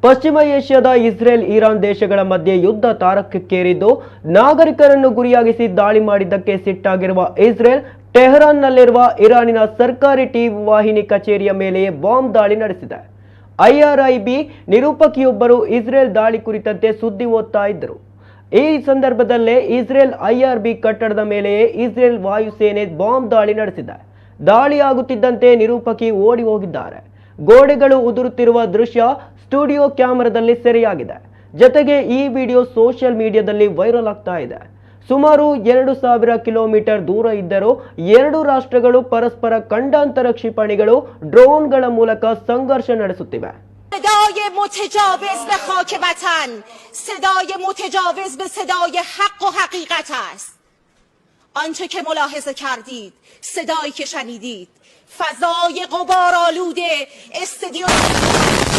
ಪಶ್ಚಿಮ ಏಷ್ಯಾದ Israel Iran ದೇಶಗಳ ಮಧ್ಯೆ ಯುದ್ಧ ತಾರಕಕ್ಕೇರಿದ್ದು ನಾಗರಿಕರನ್ನು ಗುರಿಯಾಗಿಸಿ ದಾಳಿ ಮಾಡಿದ್ದಕ್ಕೆ ಸಿಟ್ಟಾಗಿರುವ ಇಸ್ರೇಲ್ ಟೆಹರಾನ್ನಲ್ಲಿರುವ ಇರಾನಿನ ಸರ್ಕಾರಿ ಟಿವಿ ವಾಹಿನಿ ಕಚೇರಿಯ ಮೇಲೆಯೇ ಬಾಂಬ್ ದಾಳಿ ನಡೆಸಿದೆ. ಐಆರ್ಐಬಿ ನಿರೂಪಕಿಯೊಬ್ಬರು ಇಸ್ರೇಲ್ ದಾಳಿ ಕುರಿತಂತೆ ಸುದ್ದಿ ಓದ್ತಾ ಇದ್ದರು. ಈ ಸಂದರ್ಭದಲ್ಲೇ ಇಸ್ರೇಲ್ ಐಆರ್ಬಿ ಕಟ್ಟಡದ ಮೇಲೆಯೇ ಇಸ್ರೇಲ್ ವಾಯುಸೇನೆ ಬಾಂಬ್ ದಾಳಿ ನಡೆಸಿದೆ. ದಾಳಿ ಆಗುತ್ತಿದ್ದಂತೆ ನಿರೂಪಕಿ ಓಡಿ ಹೋಗಿದ್ದಾರೆ. ಗೋಡೆಗಳು ಉದುರುತ್ತಿರುವ ದೃಶ್ಯ ಸ್ಟುಡಿಯೋ ಕ್ಯಾಮೆರಾದಲ್ಲಿ ಸೆರೆಯಾಗಿದೆ. ಜೊತೆಗೆ ಈ ವಿಡಿಯೋ ಸೋಷಿಯಲ್ ಮೀಡಿಯಾದಲ್ಲಿ ವೈರಲ್ ಆಗ್ತಾ ಇದೆ. ಸುಮಾರು 2000 ಕಿಲೋಮೀಟರ್ ದೂರ ಇದ್ದರೂ ಎರಡು ರಾಷ್ಟ್ರಗಳು ಪರಸ್ಪರ ಖಂಡಾಂತರ ಕ್ಷಿಪಣಿಗಳು ಡ್ರೋನ್ಗಳ ಮೂಲಕ ಸಂಘರ್ಷ ನಡೆಸುತ್ತಿವೆ. صدای متجاوز به خاک وطن، صدای متجاوز به صدای حق و حقیقت است. آنچه که ملاحظه کردید، صدایی که شنیدید، فضای غبارآلود استادیوم